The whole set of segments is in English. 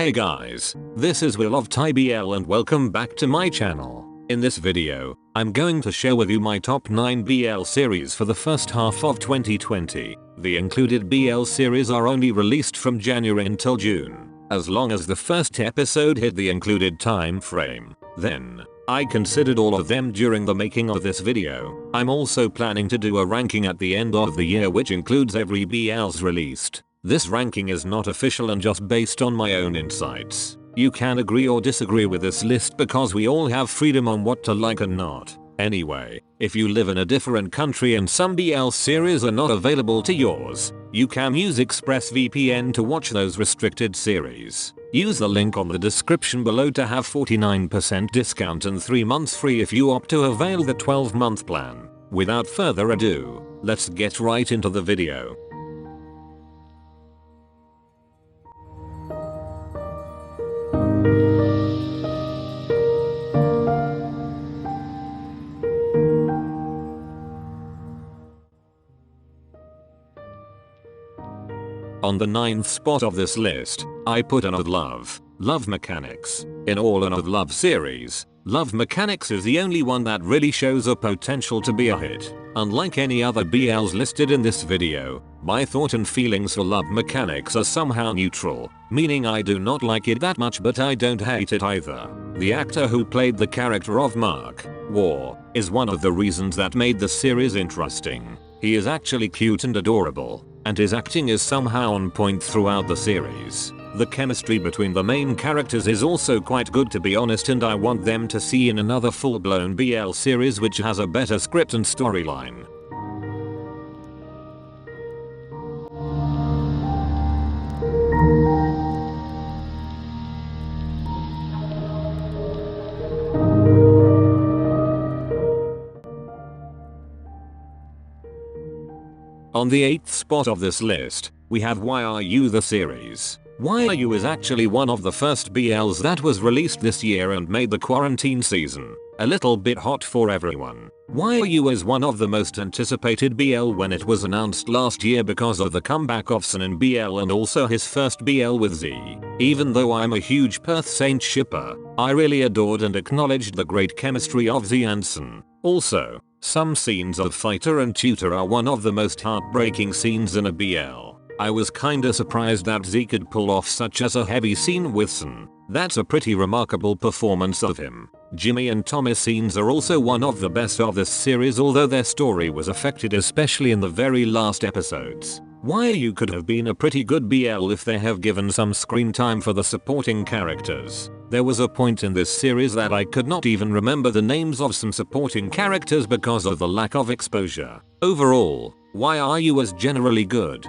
Hey guys, this is Will of TyBL and welcome back to my channel. In this video, I'm going to share with you my top 9 BL series for the first half of 2020. The included BL series are only released from January until June, as long as the first episode hit the included time frame. Then, I considered all of them during the making of this video. I'm also planning to do a ranking at the end of the year which includes every BLs released. This ranking is not official and just based on my own insights. You can agree or disagree with this list because we all have freedom on what to like and not. Anyway, if you live in a different country and some BL series are not available to yours, you can use ExpressVPN to watch those restricted series. Use the link on the description below to have 49% discount and 3 months free if you opt to avail the 12-month plan. Without further ado, let's get right into the video. On the 9th spot of this list, I put Another Love Mechanics. In all Another Love series, Love Mechanics is the only one that really shows a potential to be a hit. Unlike any other BLs listed in this video, my thought and feelings for Love Mechanics are somehow neutral, meaning I do not like it that much but I don't hate it either. The actor who played the character of Mark War is one of the reasons that made the series interesting. He is actually cute and adorable, and his acting is somehow on point throughout the series. The chemistry between the main characters is also quite good to be honest, and I want them to see in another full-blown BL series which has a better script and storyline. On the 8th spot of this list, we have Whyru the series. Whyru is actually one of the first BLs that was released this year and made the quarantine season a little bit hot for everyone. Whyru is one of the most anticipated BL when it was announced last year because of the comeback of Sun in BL and also his first BL with Z. Even though I'm a huge Perth Saint shipper, I really adored and acknowledged the great chemistry of Z and Sun. Also, some scenes of Fighter and Tutor are one of the most heartbreaking scenes in a BL. I was kinda surprised that Z could pull off such as a heavy scene with Sun. That's a pretty remarkable performance of him. Jimmy and Thomas scenes are also one of the best of this series, although their story was affected especially in the very last episodes. Whyru could have been a pretty good BL if they have given some screen time for the supporting characters. There was a point in this series that I could not even remember the names of some supporting characters because of the lack of exposure. Overall, Whyru was generally good.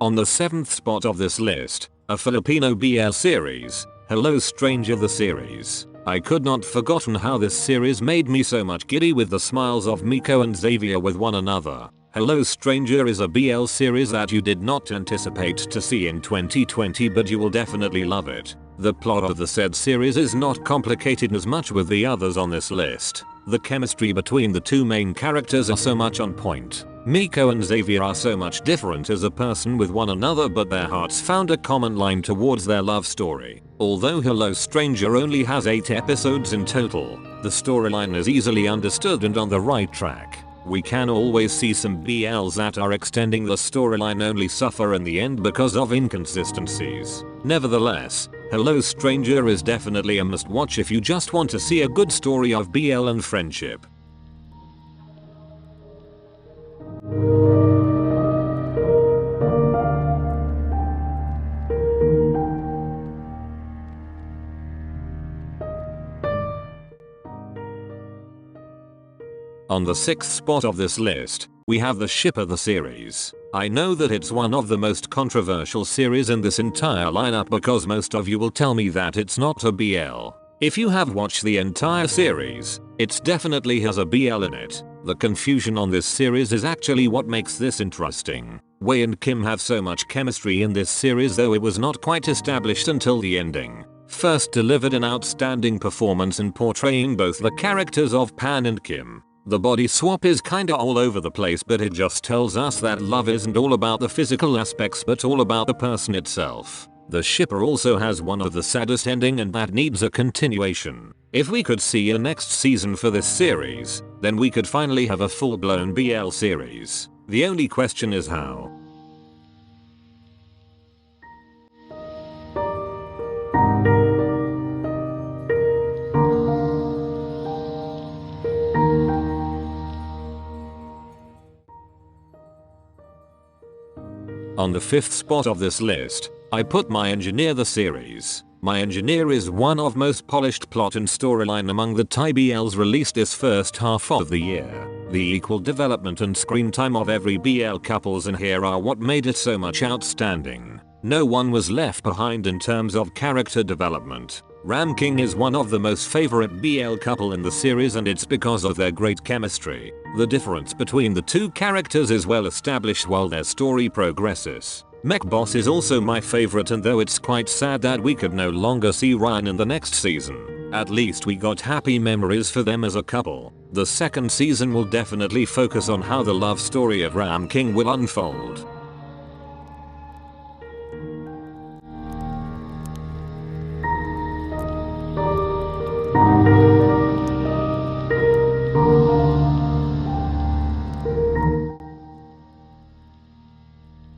On the 7th spot of this list, a Filipino BL series, Hello Stranger the series. I could not forgotten how this series made me so much giddy with the smiles of Miko and Xavier with one another. Hello Stranger is a BL series that you did not anticipate to see in 2020 but you will definitely love it. The plot of the said series is not complicated as much with the others on this list. The chemistry between the two main characters are so much on point. Miko and Xavier are so much different as a person with one another but their hearts found a common line towards their love story. Although Hello Stranger only has 8 episodes in total, the storyline is easily understood and on the right track. We can always see some BLs that are extending the storyline only suffer in the end because of inconsistencies. Nevertheless, Hello Stranger is definitely a must watch if you just want to see a good story of BL and friendship. On the 6th spot of this list, we have The Shipper the series. I know that it's one of the most controversial series in this entire lineup because most of you will tell me that it's not a BL. If you have watched the entire series, it definitely has a BL in it. The confusion on this series is actually what makes this interesting. Wei and Kim have so much chemistry in this series, though it was not quite established until the ending. First delivered an outstanding performance in portraying both the characters of Pan and Kim. The body swap is kinda all over the place, but it just tells us that love isn't all about the physical aspects but all about the person itself. The shipper also has one of the saddest ending, and that needs a continuation. If we could see a next season for this series, then we could finally have a full-blown BL series. The only question is how. On the 5th spot of this list, I put My Engineer the series. My Engineer is one of most polished plot and storyline among the Thai BLs released this first half of the year. The equal development and screen time of every BL couples in here are what made it so much outstanding. No one was left behind in terms of character development. Ram King is one of the most favorite BL couple in the series, and it's because of their great chemistry. The difference between the two characters is well established while their story progresses. Mech Boss is also my favorite, and though it's quite sad that we could no longer see Ryan in the next season, at least we got happy memories for them as a couple. The second season will definitely focus on how the love story of Ram King will unfold.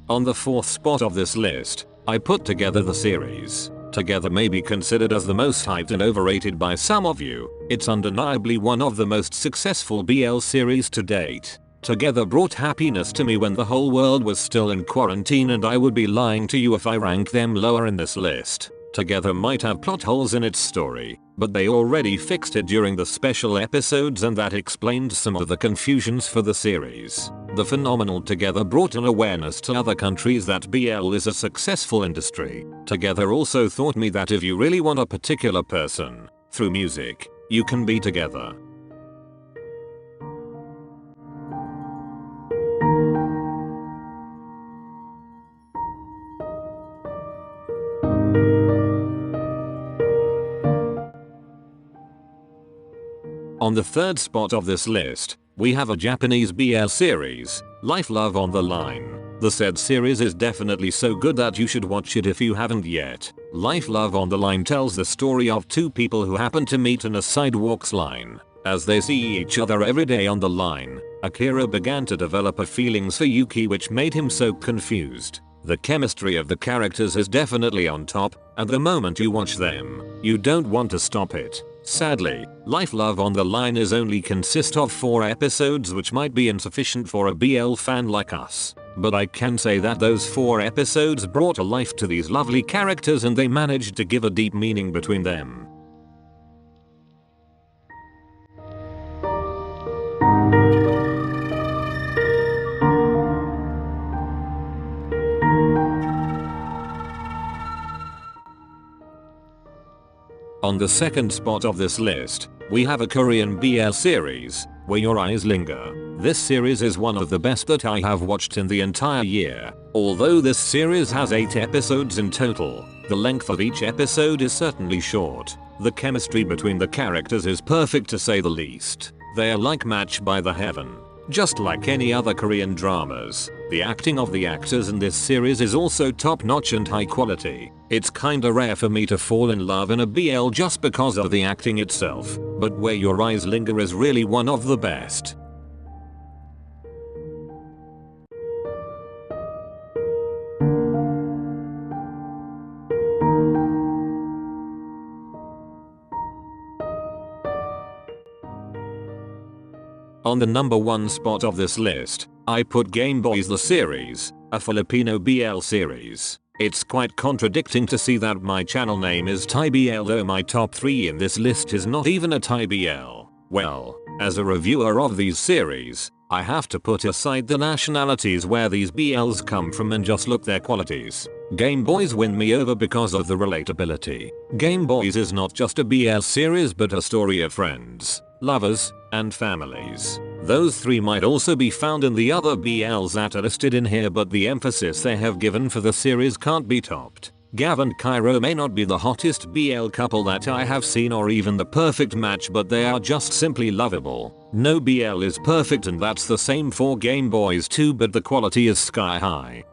On the 4th spot of this list, I put Together the series. Together may be considered as the most hyped and overrated by some of you. It's undeniably one of the most successful BL series to date. Together brought happiness to me when the whole world was still in quarantine, and I would be lying to you if I ranked them lower in this list. Together might have plot holes in its story, but they already fixed it during the special episodes, and that explained some of the confusions for the series. The phenomenal Together brought an awareness to other countries that BL is a successful industry. Together also taught me that if you really want a particular person, through music, you can be together. On the 3rd spot of this list, we have a Japanese BL series, Life Love on the Line. The said series is definitely so good that you should watch it if you haven't yet. Life Love on the Line tells the story of two people who happen to meet in a sidewalks line. As they see each other every day on the line, Akira began to develop a feelings for Yuki, which made him so confused. The chemistry of the characters is definitely on top, and the moment you watch them, you don't want to stop it. Sadly, Life Love on the Line is only consist of 4 episodes, which might be insufficient for a BL fan like us. But I can say that those 4 episodes brought a life to these lovely characters, and they managed to give a deep meaning between them. On the 2nd spot of this list, we have a Korean BL series, Where Your Eyes Linger. This series is one of the best that I have watched in the entire year. Although this series has 8 episodes in total, the length of each episode is certainly short. The chemistry between the characters is perfect to say the least. They are like match by the heaven. Just like any other Korean dramas, the acting of the actors in this series is also top notch and high quality. It's kinda rare for me to fall in love in a BL just because of the acting itself, but Where Your Eyes Linger is really one of the best. On the number 1 spot of this list, I put Gameboys the series, a Filipino BL series. It's quite contradicting to see that my channel name is Thai BL, though my top 3 in this list is not even a Thai BL. Well, as a reviewer of these series, I have to put aside the nationalities where these BLs come from and just look their qualities. Gameboys win me over because of the relatability. Gameboys is not just a BL series but a story of friends, lovers, and families. Those 3 might also be found in the other BLs that are listed in here, but the emphasis they have given for the series can't be topped. Gav and Cairo may not be the hottest BL couple that I have seen or even the perfect match, but they are just simply lovable. No BL is perfect, and that's the same for Gameboys too, but the quality is sky high.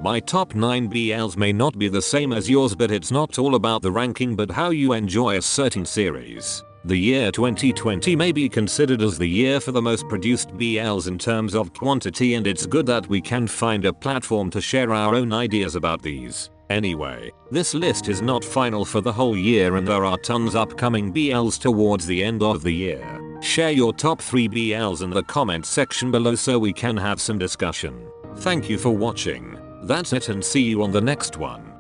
My top 9 BLs may not be the same as yours, but it's not all about the ranking but how you enjoy a certain series. The year 2020 may be considered as the year for the most produced BLs in terms of quantity, and it's good that we can find a platform to share our own ideas about these. Anyway, this list is not final for the whole year, and there are tons upcoming BLs towards the end of the year. Share your top 3 BLs in the comment section below so we can have some discussion. Thank you for watching. That's it, and see you on the next one.